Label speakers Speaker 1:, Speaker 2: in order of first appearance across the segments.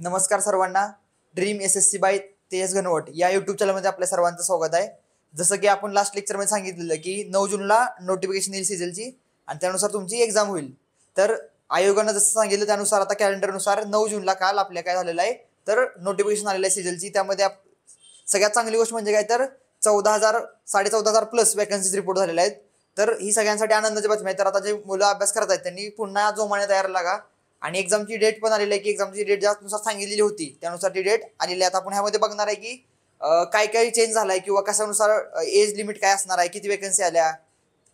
Speaker 1: नमस्कार सर्वांना. Dream SSC bye तेज घनवट या युट्यूब चॅनलमध्ये आपल्या सर्वांचं स्वागत आहे. जसं की आपण लास्ट लेक्चरमध्ये सांगितलेलं की 9 जूनला नोटिफिकेशन येईल सीजलची आणि त्यानुसार तुमची एक्झाम होईल. तर आयोगानं जसं सांगितलं त्यानुसार आता कॅलेंडरनुसार 9 जूनला काल आपल्या काय झालेलं आहे तर नोटिफिकेशन आलेलं आहे सीजलची. त्यामध्ये सगळ्यात चांगली गोष्ट म्हणजे काय तर 14,000 14,500 प्लस वॅकन्सीज रिपोर्ट झालेल्या आहेत. तर ही सगळ्यांसाठी आनंदाची बातमी आहे. तर आता जे मुलं अभ्यास करत आहेत त्यांनी पुन्हा जोमाने तयार लागा आणि एक्झामची डेट पण आलेली आहे की एक्झामची डेट ज्यानुसार सांगितलेली होती त्यानुसार ती डेट आलेली आहे. आता आपण ह्यामध्ये बघणार आहे की काय काय चेंज झालाय किंवा कशानुसार एज लिमिट काय असणार आहे, किती वेकन्सी आल्या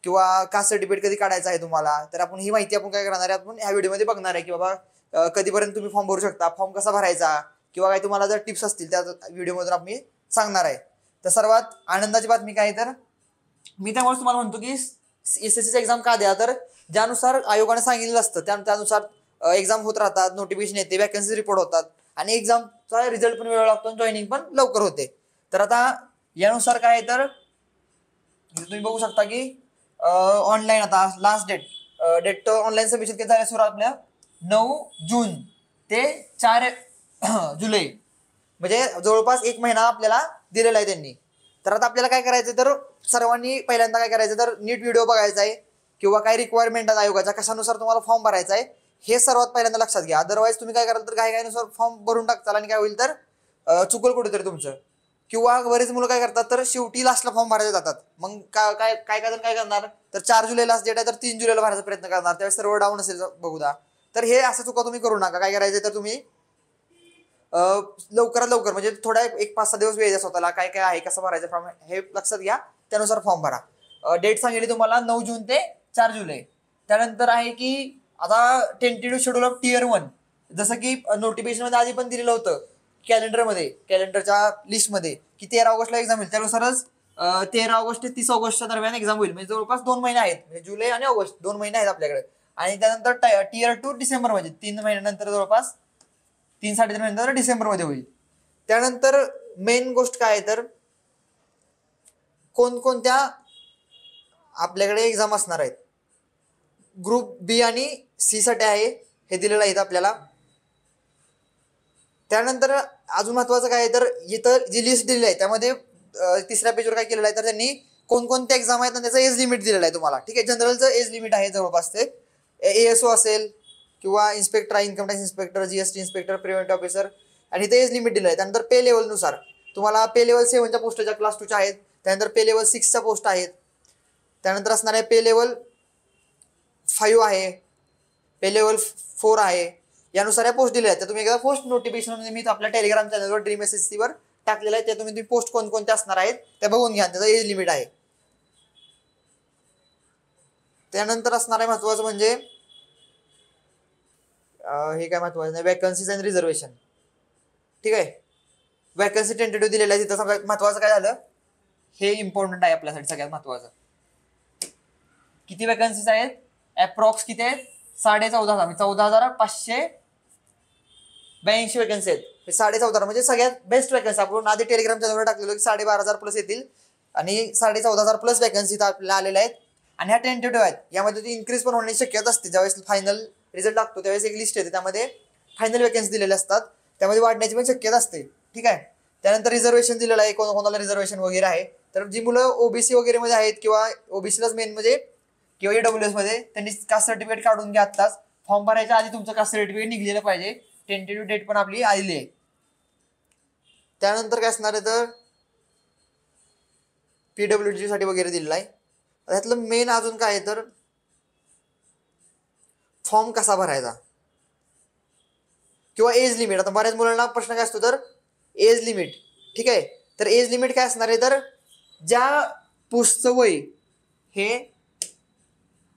Speaker 1: किंवा कास्ट सर्टिफिकेट कधी काढायचं आहे तुम्हाला. तर आपण ही माहिती आपण काय करणार आहे आपण ह्या व्हिडिओमध्ये बघणार आहे की बाबा कधीपर्यंत तुम्ही फॉर्म भरू शकता, फॉर्म कसा भरायचा किंवा काय तुम्हाला जर टिप्स असतील त्या व्हिडिओमधून आपण सांगणार आहे. तर सर्वात आनंदाची बातमी काय तर मी त्यामुळे तुम्हाला म्हणतो की SSCची एक्झाम का द्या, तर ज्यानुसार आयोगाने सांगितलेलं असतं त्यानुसार एक्झाम होत राहतात, नोटिफिकेशन येते, वॅकन्सी रिपोर्ट होतात आणि एक्झामचा रिझल्ट पण वेळ लागतो आणि जॉईनिंग पण लवकर होते. तर आता यानुसार काय तर तुम्ही बघू शकता की ऑनलाईन आता लास्ट डेट ऑनलाईन सबमिशन किती झाले सुरू आपल्या 9 जून ते 4 जुलै, म्हणजे जवळपास 1 महिना आपल्याला दिलेला आहे त्यांनी. तर आता आपल्याला काय करायचं तर सर्वांनी पहिल्यांदा काय करायचं तर नीट व्हिडिओ बघायचा आहे किंवा काय रिक्वायरमेंट आहे आयोगाच्या कशानुसार तुम्हाला फॉर्म भरायचा आहे हे सर्वात पहिल्यांदा लक्षात घ्या. अदरवाईज तुम्ही काय कराल तर काय फॉर्म भरून टाकताल आणि काय होईल तर चुकल कुठेतरी तुमचं. किंवा बरेच मुलं काय करतात तर शेवटी लास्टला फॉर्म भरायला जातात. मग काय करणार तर 4 जुलै लास्ट डेट आहे तर 3 जुलैला भरायचा प्रयत्न करणार, त्यावेळेस सर्व डाऊन असेल बघूदा. तर हे असं चुका तुम्ही करू नका. काय करायचं तर तुम्ही लवकरात लवकर म्हणजे थोडा 1-5-6 दिवस वेळ द्या स्वतःला, काय काय आहे कसं भरायचं फॉर्म हे लक्षात घ्या, त्यानुसार फॉर्म भरा. डेट सांगितली तुम्हाला 9 जून ते 4 जुलै. त्यानंतर आहे की आता टेंटेटिव्ह शेड्यूल ऑफ टियर 1 जसं की नोटिफिकेशन मध्ये आधी पण दिलेलं होतं कॅलेंडरच्या लिस्टमध्ये की 13 ऑगस्टला एक्झाम होईल. त्यानुसारच 13 ऑगस्ट ते 30 ऑगस्टच्या दरम्यान एक्झाम होईल. म्हणजे जवळपास 2 महिने आहेत, म्हणजे जुलै आणि ऑगस्ट 2 महिने आहेत आपल्याकडे. आणि त्यानंतर टियर 2 डिसेंबर मध्ये 3 महिन्यानंतर जवळपास 3-3.5 महिन्यानंतर डिसेंबर मध्ये होईल. त्यानंतर मेन गोष्ट काय तर कोणकोणत्या आपल्याकडे एक्झाम असणार आहेत. ग्रुप बी आणि सी साठी आहे हे दिलेलं आहे आपल्याला. त्यानंतर अजून महत्वाचं काय तर इथं जी लिस्ट दिलेली आहे त्यामध्ये तिसऱ्या पेजवर काय केलेलं आहे तर त्यांनी कोणकोणत्या एक्झाम आहेत त्याचं एज लिमिट दिलेलं आहे तुम्हाला. ठीक आहे, जनरलचं एज लिमिट आहे जवळपास ते ASO असेल किंवा इन्स्पेक्टर आहे, income tax inspector, GST inspector, preventive officer आणि इथे एज लिमिट दिलं आहे. त्यानंतर पे लेवलनुसार तुम्हाला पे लेवल 7च्या पोस्टच्या क्लास 2च्या आहेत, त्यानंतर पे लेवल 6च्या पोस्ट आहेत, त्यानंतर असणार आहे पे लेवल 5 आहे, पे लेवल 4 आहे. यानुसार या पोस्ट दिल्या आहेत. तर तुम्ही एकदा पोस्ट नोटिफिकेशन म्हणजे मी आपल्या टेलिग्राम चॅनलवर ड्रीम SSC वर टाकलेलं आहे, ते तुम्ही पोस्ट कोणकोणत्या असणार आहेत त्या बघून घ्या, त्याचं एज लिमिट आहे. त्यानंतर असणार आहे महत्वाचं म्हणजे हे काय महत्वाचं नाही, वॅकन्सीज अँड रिझर्वेशन. ठीक आहे, वॅकन्सी टेंटेटिव्ह दिलेलं आहे. तिथं सगळ्यात महत्वाचं काय झालं हे इम्पॉर्टंट आहे आपल्यासाठी. सगळ्यात महत्वाचं किती वॅकन्सीज आहेत, अप्रॉक्स किती आहेत 14,500 14,582 वॅकन्सी आहेत. 14,500 म्हणजे सगळ्यात बेस्ट वॅकन्सी. आपण आधी टेलिग्राम चॅनलवर टाकलेलो की 12,500 प्लस येतील आणि 14,500 प्लस वॅकन्सी आपल्याला आलेल्या आहेत. आणि ह्या टेंटेटिव्ह आहेत, यामध्ये ती इन्क्रीज पण होण्याची शक्यता असते. ज्यावेळेस फायनल रिझल्ट लागतो त्यावेळेस एक लिस्ट येते, त्यामध्ये फायनल वॅकन्सी दिलेल्या असतात, त्यामध्ये वाढण्याची पण शक्यता असते. ठीक आहे, त्यानंतर रिझर्वेशन दिलेलं आहे, कोणाला रिझर्वेशन वगैरे आहे. तर जी मुलं OBC वगैरे मध्ये आहेत किंवा OBCलाच मेन म्हणजे किंवा EWS मध्ये त्यांनी कास्ट सर्टिफिकेट काढून घ्या. आत्ताच फॉर्म भरायच्या आधी तुमचं कास्ट सर्टिफिकेट निघलेलं पाहिजे. टेंटेटिव्ह डेट पण आपली आलेली आहे. त्यानंतर काय असणार आहे तर PWD साठी वगैरे दिलेलं आहे. त्यातलं मेन अजून काय आहे तर फॉर्म कसा भरायचा किंवा एज लिमिट. आता बऱ्याच मुलांना प्रश्न काय असतो तर एज लिमिट. ठीक आहे, तर एज लिमिट काय असणार आहे तर ज्या पोस्टचं वय हे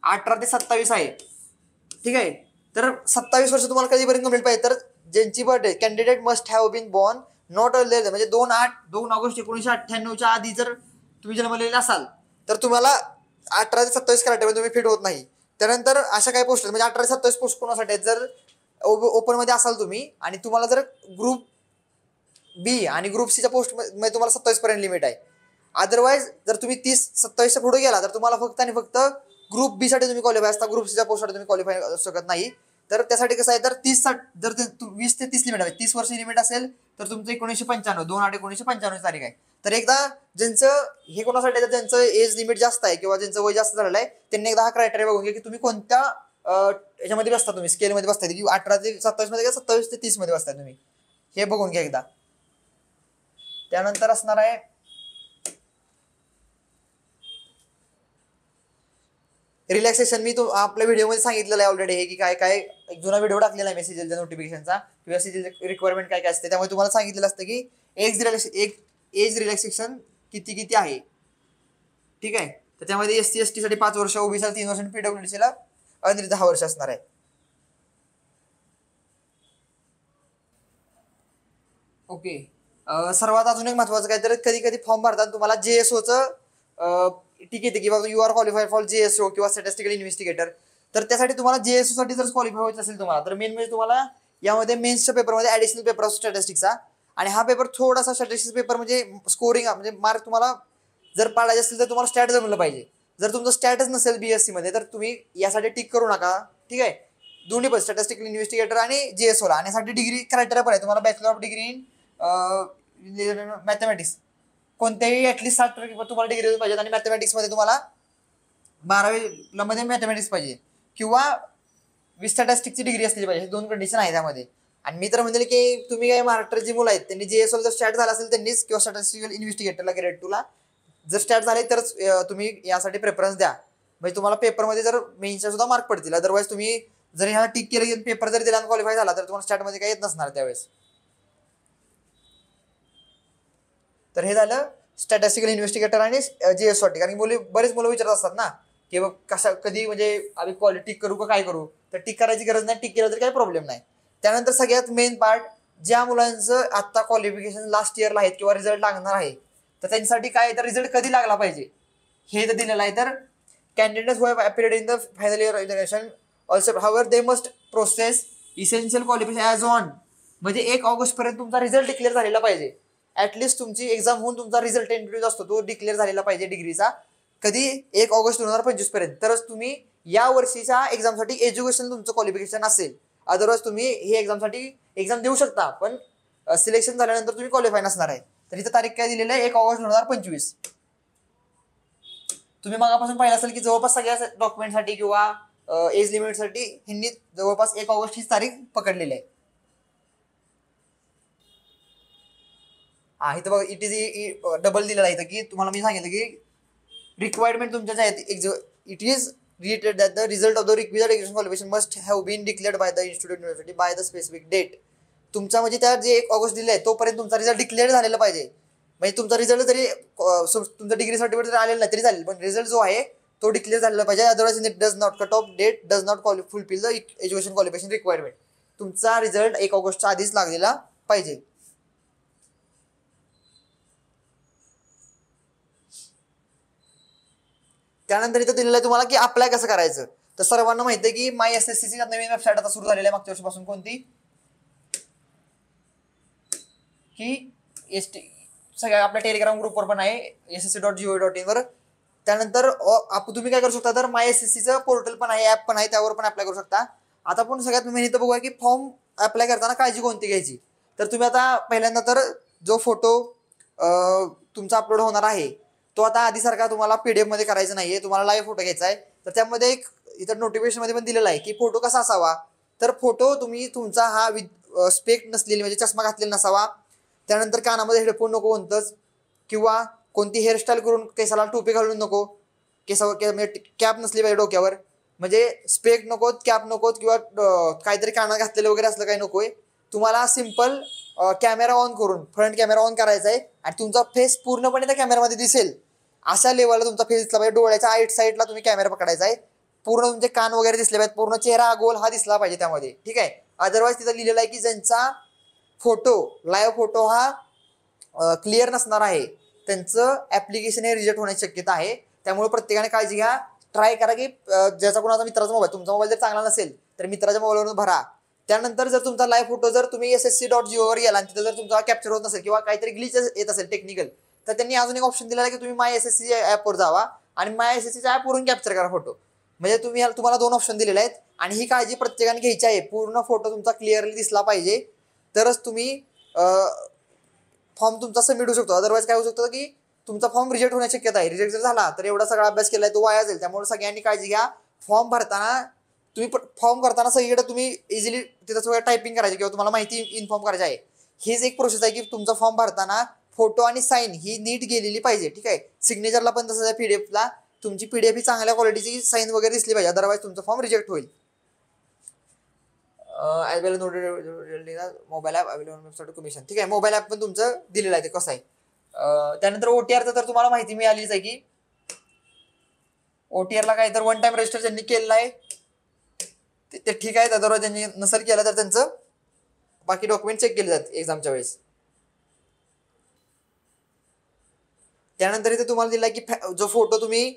Speaker 1: 18 ते 27 आहे. ठीक आहे, तर 27 वर्ष तुम्हाला कधीपर्यंत कंप्लीट पाहिजे तर ज्यांची birthday candidate must have been born not earlier म्हणजे 2 ऑगस्ट 1998च्या आधी जर तुम्ही जन्मलेले असाल तर तुम्हाला 18 ते 27 करायला तुम्ही फिट होत नाही. त्यानंतर अशा काही पोस्ट म्हणजे 18 ते 27 पोस्ट कोणासाठी आहेत, जर ओपन मध्ये असाल तुम्ही आणि तुम्हाला जर ग्रुप बी आणि ग्रुप सीच्या पोस्ट मध्ये तुम्हाला 27 पर्यंत लिमिट आहे. अदरवाईज जर तुम्ही 30-27च्या पुढे गेला तर तुम्हाला फक्त आणि फक्त ग्रुप बी साठी तुम्ही क्वालिफाय असता, ग्रुप सीच्या पोस्टसाठी तुम्ही क्वालिफाय असू शकत नाही. तर त्यासाठी कसं आहे तर 30-60 जर 20 ते 30 लिमिट आहे, 30 वर्ष लिमिट असेल तर तुमचं 1995 2/8/1995 तारीख आहे. तर एकदा ज्यांचं हे कोणासाठी आहे, तर ज्यांचं एज लिमिट जास्त आहे किंवा ज्यांचं वय जास्त झालेलं आहे त्यांनी एकदा हा क्रायटेरिया बघून घ्या की तुम्ही कोणत्या याच्यामध्ये बसता, तुम्ही स्केलमध्ये बसताय की 18 ते 27 मध्ये का 27 ते 30 मध्ये बसताय तुम्ही, हे बघून घ्या एकदा. त्यानंतर असणार आहे रिलॅक्सेशन. मी तो आपल्या व्हिडिओमध्ये सांगितलेलं आहे ऑलरेडी, हे की काय काय एक जुना व्हिडिओ टाकलेला आहे मेसेजच्या नोटिफिकेशनचा किंवा सीजीएल रिक्वायरमेंट काय काय असते, त्यामुळे तुम्हाला सांगितलेलं असतं की एज रिलॅक्सेशन किती किती आहे. ठीक आहे, तर त्यामध्ये SC ST साठी 5 वर्ष, ओबीसीला 3 वर्ष आणि PWDला अनिर्धारित 10 वर्ष असणार आहे. ओके, सर्वात अजून एक महत्वाचं काय तर कधी कधी फॉर्म भरताना तुम्हाला JSOचं ठीक आहे की बाबा you are qualified for JSO किंवा स्टॅटिस्टिकल इन्व्हेस्टिगेटर. तर त्यासाठी तुम्हाला JSO साठी जर क्वालिफाय व्हायचं असेल तुम्हाला, तर मेन म्हणजे तुम्हाला यामध्ये मेन्सच्या पेपरमध्ये ऍडिशनल पेपर असतो स्टॅटिस्टिक्सचा, आणि हा पेपर थोडासा स्टॅटिस्टिक्स पेपर म्हणजे स्कोरिंग म्हणजे मार्क तुम्हाला जर पाडायचे असतील तर तुम्हाला स्टॅट जमलं पाहिजे. जर तुमचं स्टॅटच नसेल BSc मध्ये तर तुम्ही यासाठी टिक करू नका. ठीक आहे, दोन्ही पण स्टॅटिस्टिकल इन्व्हेस्टिगेटर आणि JSO ला, आणि यासाठी डिग्री क्रायटेरिया पण आहे तुम्हाला, bachelor of degree in mathematics कोणत्याही ऍटलीस्ट 60% तुम्हाला डिग्री पाहिजे, आणि मॅथमॅटिक्समध्ये तुम्हाला 12वी मध्ये मॅथमॅटिक्स पाहिजे किंवा स्टॅटिस्टिक्सची डिग्री असली पाहिजे. हे 2 कंडिशन आहे त्यामध्ये. आणि मी तर म्हणेल की तुम्ही काय महाराष्ट्राची मुलं आहेत त्यांनी JSO जर स्टार्ट झाला असेल त्यांनीच, किंवा स्टॅटिस्टिकल इन्व्हेस्टिगेटरला ग्रेड 2 ला जर स्टार्ट झाले तरच तुम्ही यासाठी प्रेफरन्स द्या. म्हणजे तुम्हाला पेपरमध्ये जर मेन्सच्या सुद्धा मार्क पडतील. अदरवाईज तुम्ही जर ह्याला टिक केलं पेपर जर दिला क्वालिफाय झाला तर तुम्हाला स्टार्टमध्ये काही येत नसणार त्यावेळेस. तर हे झालं स्टॅटिस्टिकल इन्व्हेस्टिगेटर आणि JSO साठी. कारण की बरेच मुलं विचारत असतात ना की बघ कशा कधी म्हणजे आम्ही क्वालिटी टिक करू का काय करू, तर टिक करायची गरज नाही, टिक केलं तर काही प्रॉब्लेम नाही. त्यानंतर सगळ्यात मेन पार्ट, ज्या मुलांचं आता क्वालिफिकेशन लास्ट इयरला आहेत किंवा रिझल्ट लागणार आहे तर त्यांच्यासाठी काय तर रिझल्ट कधी लागला पाहिजे हे तर दिलेलं आहे. तर candidates who have appeared in the final year education also however they must process essential qualification as on, म्हणजे 1 ऑगस्ट पर्यंत तुमचा रिझल्ट डिक्लेअर झालेला पाहिजे. ऍटलीस्ट तुमची एक्झाम होऊन तुमचा रिझल्ट इंट्रोड्यूस असतो तो डिक्लेअर झालेला पाहिजे डिग्रीचा, कधी 1 ऑगस्ट 2025 पर्यंत, तरच तुम्ही या वर्षीच्या एक्झामसाठी एज्युकेशन तुमचं क्वालिफिकेशन असेल. अदरवाईज तुम्ही ही एक्झाम देऊ शकता पण सिलेक्शन झाल्यानंतर तुम्ही क्वालिफाय नसणार आहे. तर इथं तारीख काय दिलेली आहे 1 ऑगस्ट 2025. तुम्ही मागापासून पाहिलं असेल की जवळपास सगळ्या डॉक्युमेंटसाठी किंवा एज लिमिटसाठी ह्यांनी जवळपास 1 ऑगस्ट ही तारीख पकडलेली आहे. हा इथं बघा इट इज डबल दिलेला आहे की तुम्हाला मी सांगितलं की रिक्वायरमेंट तुमच्या ज्या आहेत, it is related that the result of the requisite education qualification must have been declared by the institute university by the specific date. तुमचा म्हणजे त्या जे 1 ऑगस्ट दिले आहे तोपर्यंत तुमचा रिझल्ट डिक्लेअर झालेला पाहिजे. म्हणजे तुमचा रिझल्ट जरी तुमचा डिग्री सर्टिफिकेट जरी आलेला नाही तरी चालेल, पण रिझल्ट जो आहे तो डिक्लेअर झालेला पाहिजे. Otherwise it does not cut off date does not fulfil the education qualification requirement. तुमचा रिझल्ट 1 ऑगस्टच्या आधीच लागलेला पाहिजे. त्यानंतर इथं दिलेलं आहे तुम्हाला की अप्लाय कसं करायचं. तर सर्वांना माहिती आहे की माय SSCची नवीन वेबसाईट आता सुरू झालेली आहे मागच्या वर्षीपासून, कोणती की सगळ्या आपल्या टेलिग्राम ग्रुपवर पण आहे ssc.gov.in वर. त्यानंतर तुम्ही काय करू शकता तर माय SSCचं पोर्टल पण आहे, ऍप पण आहे, त्यावर पण अप्लाय करू शकता. आता आपण सगळ्यात मेन इथं बघूया की फॉर्म अप्लाय करताना काळजी कोणती घ्यायची. तर तुम्ही आता पहिल्यांदा तर जो फोटो तुमचा अपलोड होणार आहे तो आता आधीसारखा तुम्हाला PDF मध्ये करायचं नाहीये, तुम्हाला लाईव्ह फोटो घ्यायचा आहे. तर त्यामध्ये एक इतर नोटिफिकेशन मध्ये पण दिलेला आहे की फोटो कसा असावा. तर फोटो तुम्ही तुमचा हा स्पेक्ट नसलेली म्हणजे चष्मा घातलेला नसावा. त्यानंतर कानामध्ये हेडफोन नको कोणतंच, किंवा कोणती हेअरस्टाईल करून केसाला टोपी घालून नको, केसावर कॅप नसली पाहिजे डोक्यावर, म्हणजे स्पेक्ट नकोत, कॅप नकोत, किंवा काहीतरी कानात घातलेलं वगैरे असलं काही नकोय. तुम्हाला सिम्पल कॅमेरा ऑन करून फ्रंट कॅमेरा ऑन करायचा आहे आणि तुमचा फेस पूर्णपणे त्या कॅमेरामध्ये दिसेल अशा लेवलला तुमचा फेस दिसला पाहिजे. डोळ्याच्या आईट साईडला तुम्ही कॅमेरा पकडायचा आहे, पूर्ण तुमचे कान वगैरे दिसले पाहिजे, पूर्ण चेहरा गोल हा दिसला पाहिजे त्यामध्ये. ठीक आहे, अदरवाईज तिथं लिहिलेलं आहे की ज्यांचा फोटो लाईव्ह फोटो हा क्लिअर नसणार आहे त्यांचं ऍप्लिकेशन हे रिजेक्ट होण्याची शक्यता आहे. त्यामुळे प्रत्येकाने काळजी घ्या. ट्राय करा की ज्याचा कोणाचा मित्राचा मोबाईल, तुमचा मोबाईल जर चांगला नसेल तर मित्राच्या मोबाईलवरून भरा. त्यानंतर जर तुमचा लाईव्ह फोटो जर तुम्ही ssc.gov वर गेला आणि तिथं जर तुमचा कॅप्चर होत नसेल किंवा काहीतरी ग्लिच येत असेल टेक्निकल, तर त्यांनी अजून एक ऑप्शन दिलेला आहे की तुम्ही माय SSC ॲपवर जावा आणि माय SSCच्या ॲपवरून कॅप्चर करा फोटो. म्हणजे तुम्हाला 2 ऑप्शन दिलेले आहेत आणि ही काळजी प्रत्येकाने घ्यायची आहे. पूर्ण फोटो तुमचा क्लिअरली दिसला पाहिजे तरच तुम्ही फॉर्म तुमचा सबमिट होऊ शकतो. अदरवाईज काय होऊ शकतं की तुमचा फॉर्म रिजेक्ट होण्याची शक्यता आहे. रिजेक्ट जर झाला तर एवढा सगळा अभ्यास केलाय तो वाया जाईल. त्यामुळे सगळ्यांनी काळजी घ्या. फॉर्म भरताना फॉर्म करताना सगळीकडे तुम्ही इझिली तिथं सगळं टायपिंग करायची किंवा तुम्हाला माहिती इन्फॉर्म करायची आहे. हीच एक प्रोसेस आहे की तुमचा फॉर्म भरताना फोटो आणि साईन ही नीट गेलेली पाहिजे. ठीक आहे. सिग्नेचरला पण तसंच आहे. पीडीएफला तुमची पीडीएफ ही चांगल्या क्वालिटीची साईन वगैरे दिसली पाहिजे. अदरवाईज तुमचा फॉर्म रिजेक्ट होईल. As well mobile app available website commission. ठीक आहे. मोबाईल ॲप पण तुमचं दिलेलं आहे ते कसं आहे. त्यानंतर ओटीआरचं तर तुम्हाला माहिती मिळालीच आहे की ओटीआरला काय तर 1 टाइम रजिस्टर ज्यांनी केलेलं आहे ते ठीक आहे. अदरवाईज त्यांनी नसेल केलं तर त्यांचं बाकी डॉक्युमेंट चेक केले जातात एक्झामच्या वेळेस. त्यानंतर इथे तुम्हाला दिला की जो फोटो तुम्ही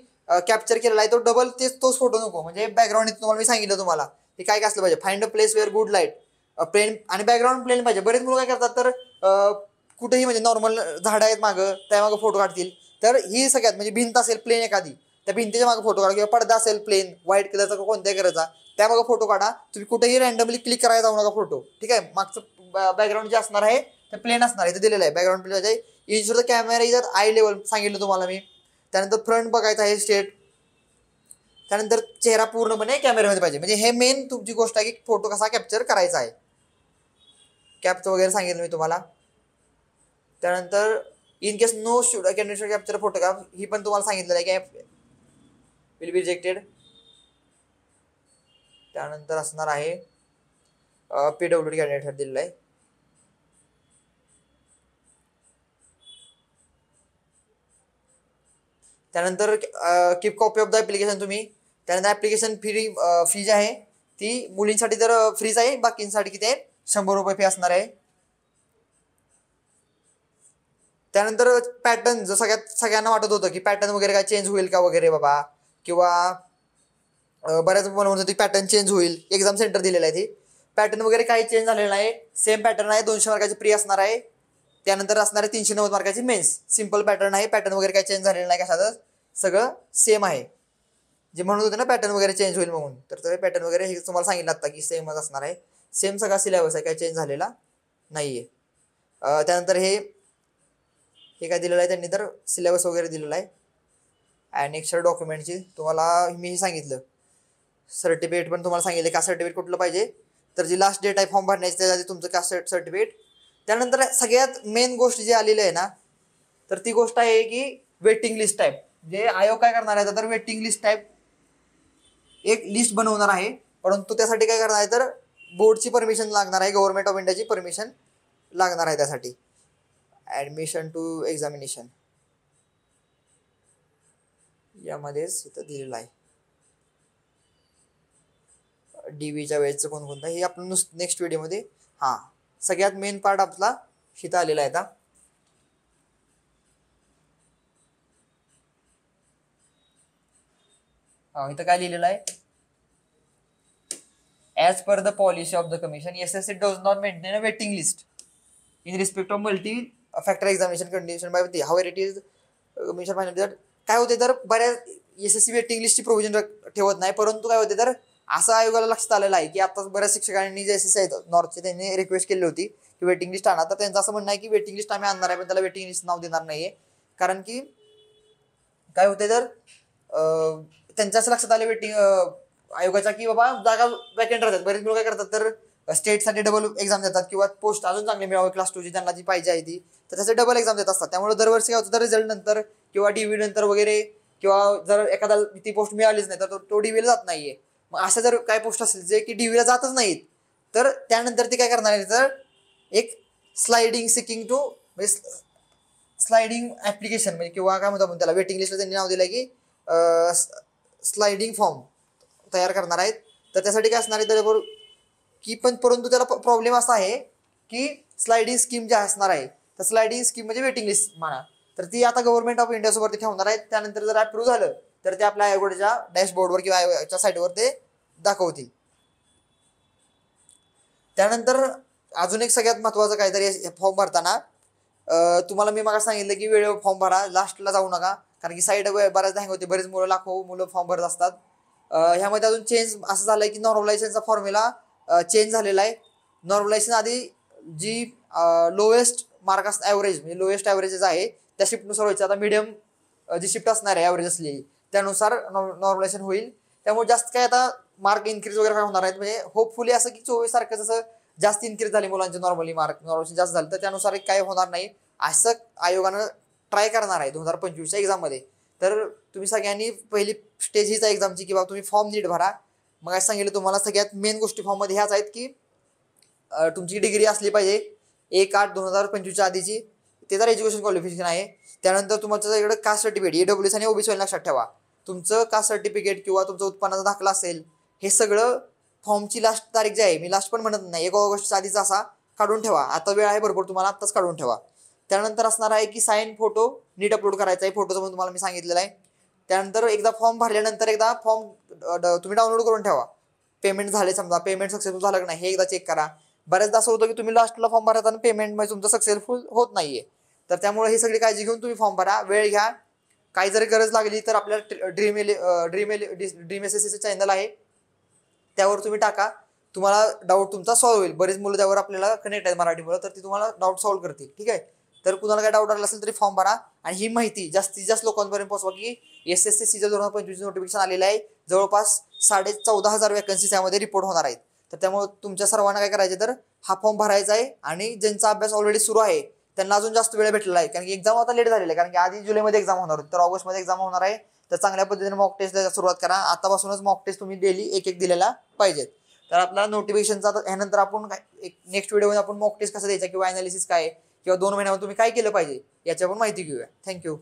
Speaker 1: कॅप्चर केलेला आहे तो डबल तोच फोटो नको. म्हणजे बॅकग्राऊंड तुम्हाला मी सांगितलं तुम्हाला की काय असलं पाहिजे. Find a place where good light plain आणि बॅकग्राऊंड प्लेन पाहिजे. बरेच मुलं काय करतात तर कुठेही म्हणजे नॉर्मल झाडं आहेत मागं त्या मागं फोटो काढतील. तर ही सगळ्यात म्हणजे भिंत असेल प्लेन एखादी त्या भिंतीच्या मागे फोटो काढा किंवा पडदा असेल प्लेन व्हाईट कलरचा कोणत्याही कलरचा त्या मागे फोटो काढा. तुम्ही कुठेही रँडमली क्लिक करायला जाऊ नका फोटो. ठीक आहे. मागचं बॅकग्राऊंड जे असणार आहे ते प्लेन असणार आहे. ते दिलेलं आहे बॅकग्राऊंड प्लेन आहे. Ensure the camera is eye level सांगितलं तुम्हाला मी. त्यानंतर फ्रंट बघायचं आहे स्ट्रेट. त्यानंतर चेहरा पूर्णपणे कॅमेऱ्यामध्ये पाहिजे. म्हणजे हे मेन तुमची गोष्ट आहे की फोटो कसा कॅप्चर करायचा आहे. कॅपचं वगैरे सांगितलं मी तुम्हाला. त्यानंतर in case no shoot candidate capture photograph ही पण तुम्हाला सांगितलेलं आहे की विल बी रिजेक्टेड. त्यानंतर असणार आहे पीडब्ल्यूडी कॅन्डिडेट दिलेलं आहे. त्यानंतर keep copy of the application तुम्ही. त्यानंतर ॲप्लिकेशन फी जी आहे ती मुलींसाठी तर फ्रीज आहे. बाकींसाठी किती आहे 100 रुपये फी असणार आहे. त्यानंतर पॅटर्न जर सगळ्यांना वाटत होतं की पॅटर्न वगैरे काय चेंज होईल का वगैरे बाबा किंवा बऱ्याच मला म्हणत होती पॅटर्न चेंज होईल. एक्झाम सेंटर दिलेलं आहे ती पॅटर्न वगैरे काही चेंज झालेलं नाही. सेम पॅटर्न आहे. 200 मार्काची प्री असणार आहे. त्यानंतर असणार आहे 390 मार्काची मेन्स. सिम्पल पॅटर्न आहे. पॅटर्न वगैरे काही चेंज झालेलं नाही कशातच. सगळं सेम आहे. जे म्हणत होते ना पॅटर्न वगैरे चेंज होईल म्हणून तर पॅटर्न वगैरे हे तुम्हाला सांगितलं आता की सेमच असणार आहे. सेम सगळा सिलेबस आहे. काही चेंज झालेला नाही आहे. त्यानंतर हे काय दिलेलं आहे त्यांनी तर सिलेबस वगैरे दिलेला आहे. आणि एक्स्ट्रा डॉक्युमेंटची तुम्हाला मी सांगितलं. सर्टिफिकेट पण तुम्हाला सांगितलं का सर्टिफिकेट कुठलं पाहिजे तर जी लास्ट डेट आहे फॉर्म भरण्याची त्याच्या आधी तुमचं कास्ट सर्टिफिकेट. त्यानंतर सगळ्यात मेन गोष्ट जी आलेली आहे ना तर ती गोष्ट आहे की वेटिंग लिस्ट टाईप. जे आयोग काय करणार आहे तर वेटिंग लिस्ट टाईप एक लिस्ट बनवणार आहे. परंतु त्यासाठी काय करणार आहे तर बोर्डची परमिशन लागणार आहे. गव्हर्नमेंट ऑफ इंडियाची परमिशन लागणार आहे त्यासाठी. ॲडमिशन टू एक्झामिनेशन यामध्येच इथं दिलेलं आहे. DVच्या वेळेचं कोणकोणतं हे आपण नेक्स्ट व्हिडिओमध्ये हां सगळ्यात मेन पार्ट आपला शिता आलेला आहे. आता इथं काय लिहिलेलं आहे as per the policy of the commission SSC does not maintain a waiting list in respect of multi factor examination condition by however it is commission final. काय होते तर बऱ्याच SSC वेटिंग लिस्टची प्रोव्हिजन ठेवत नाही. परंतु काय होते तर असं आयोगाला लक्षात आलेलं आहे की आता बऱ्याच शिक्षकांनी जे SSC आहेत नॉर्थचे त्यांनी रिक्वेस्ट केली होती की वेटिंग लिस्ट आणा. तर त्यांचं असं म्हणणं आहे की वेटिंग लिस्ट आम्ही आणणार आहे पण त्याला वेटिंग लिस्ट नाव देणार नाहीये. कारण की काय होते तर त्यांच्या असं लक्षात आलं वेटिंग आयोगाच्या की बाबा जागा वॅकेंट राहतात. बरेच लोक काय करतात तर स्टेटसाठी डबल एक्झाम देतात किंवा पोस्ट अजून चांगली मिळावी क्लास 2ची त्यांना जी पाहिजे आहे ती तर त्याचे डबल एक्झाम देत असतात. त्यामुळे दरवर्षी काय होतं तर रिझल्ट नंतर किंवा DV नंतर वगैरे किंवा जर एखादा ती पोस्ट मिळालीच नाही तर तो DVला जात नाहीये. मग अशा जर काय पोस्ट असतील जे की DVला जातच नाहीत तर त्यानंतर ती काय करणार आहे तर एक स्लायडिंग सिकिंग टू म्हणजे स्लायडिंग ॲप्लिकेशन म्हणजे किंवा काय म्हणतो आपण त्याला वेटिंग लिस्टला त्यांनी नाव दिलं की स्लायडिंग फॉर्म तयार करणार आहेत. तर त्यासाठी काय असणार आहे तर की पण परंतु त्याला प्रॉब्लेम असा आहे की स्लायडिंग स्कीम जी असणार आहे तर स्लायडिंग स्कीम म्हणजे वेटिंग लिस्ट म्हणा तर ती आता गव्हर्नमेंट ऑफ इंडियासोबत ठेवणार आहेत. त्यानंतर जर अप्रूव्ह झालं तर ते आपल्या आयोगाच्या डॅशबोर्डवर किंवा आयोगाच्या साईटवर ते दाखवतील. त्यानंतर अजून एक सगळ्यात महत्त्वाचं काहीतरी फॉर्म भरताना तुम्हाला मी मागे सांगितलं की वेळेवर फॉर्म भरा. लास्टला जाऊ नका कारण की साईट बऱ्याचदा हँग होते. बरेच लाखो मुलं फॉर्म भरत असतात. ह्यामध्ये अजून चेंज असं झालंय की नॉर्मलायझेशनचा फॉर्म्युला चेंज झालेला आहे. नॉर्मलायझेशन आधी जी लोएस्ट मार्क ॲव्हरेज म्हणजे लोएस्ट ॲव्हरेजेस आहे त्या शिफ्टनुसार व्हायचं. आता मिडियम जी शिफ्ट असणार आहे ॲव्हरेज असलेली त्यानुसार नॉर्मलायझेशन होईल. त्यामुळे जास्त काय आता मार्क इन्क्रीज वगैरे काय होणार आहेत. म्हणजे होपफुली असं की 24 सारखं जसं जास्त इन्क्रीज झाली मुलांचे नॉर्मली मार्क नॉर्मल जास्त झालं तर त्यानुसार काय होणार नाही असं आयोगानं ट्राय करणार आहे 2025च्या एक्झाममध्ये. तर तुम्ही सगळ्यांनी पहिली स्टेज हीच आहे एक्झामची की बाबा तुम्ही फॉर्म नीट भरा. मग असं सांगितलं तुम्हाला सगळ्यात मेन गोष्टी फॉर्ममध्ये ह्याच आहेत की तुमची डिग्री असली पाहिजे 1/8/2025च्या आधीची. ते तर एज्युकेशन क्वालिफिकेशन आहे. त्यानंतर तुमचं इकडे कास्ट सर्टिफिकेट EWS आणि OBC लक्षात ठेवा. तुमचं कास्ट सर्टिफिकेट किंवा तुमचं उत्पन्नाचा दाखला असेल हे सगळं फॉर्मची लास्ट तारीख जी आहे मी लास्ट पण म्हणत नाही 1 ऑगस्टच्या आधीचा असा काढून ठेवा. आता वेळ आहे भरपूर तुम्हाला आत्ताच काढून ठेवा. त्यानंतर असणार आहे की साईन फोटो नीट अपलोड करायचा आहे. फोटोचं पण तुम्हाला मी सांगितलेलं आहे. त्यानंतर एकदा फॉर्म भरल्यानंतर एकदा फॉर्म तुम्ही डाउनलोड करून ठेवा. पेमेंट झाले समजा पेमेंट सक्सेसफुल झालं की नाही हे एकदा चेक करा. बऱ्याचदा असं होतं की तुम्ही लास्टला फॉर्म भरत आणि पेमेंट म्हणजे तुमचं सक्सेसफुल होत नाहीये. तर त्यामुळे ही सगळी काळजी घेऊन तुम्ही फॉर्म भरा. वेळ घ्या. काही जरी गरज लागली तर आपल्याला ड्रीम SSCचं चॅनल आहे त्यावर तुम्ही टाका. तुम्हाला डाऊट तुमचा सॉल्व्ह होईल. बरेच मुलं त्यावर आपल्याला कनेक्ट आहेत मराठी मुलं तर ती तुम्हाला डाऊट सॉल्व्ह करतील. ठीक आहे. तर कुणाला काय डाऊट आला असेल तरी फॉर्म भरा. आणि ही माहिती जास्तीत जास्त लोकांपर्यंत पोहोचवा की SSC सीजन 2025 नोटिफिकेशन आलेलं आहे. जवळपास 14,500 वॅकन्सी त्यामध्ये रिपोर्ट होणार आहेत. तर त्यामुळे तुमच्या सर्वांना काय करायचं तर हा फॉर्म भरायचा आहे. आणि ज्यांचा अभ्यास ऑलरेडी सुरू आहे त्यांना अजून जास्त वेळ भेटलेला आहे कारण की एक्झाम आता लेट झालेला आहे. कारण की आधी जुलैमध्ये एक्झाम होणार होती तर ऑगस्टमध्ये एक्झाम होणार आहे. तर चांगल्या पद्धतीने मॉक टेस्टला सुरुवात करा. आतापासूनच मॉक टेस्ट तुम्ही डेली एक दिलेला पाहिजेत. तर आपला नोटिफिकेशनचा ह्यानंतर आपण एक नेक्स्ट व्हिडिओमध्ये आपण मॉक टेस्ट कसं द्यायचा किंवा अनालिसिस काय किंवा 2 महिन्यामध्ये तुम्ही काय केलं पाहिजे याची आपण माहिती घेऊया. थँक्यू.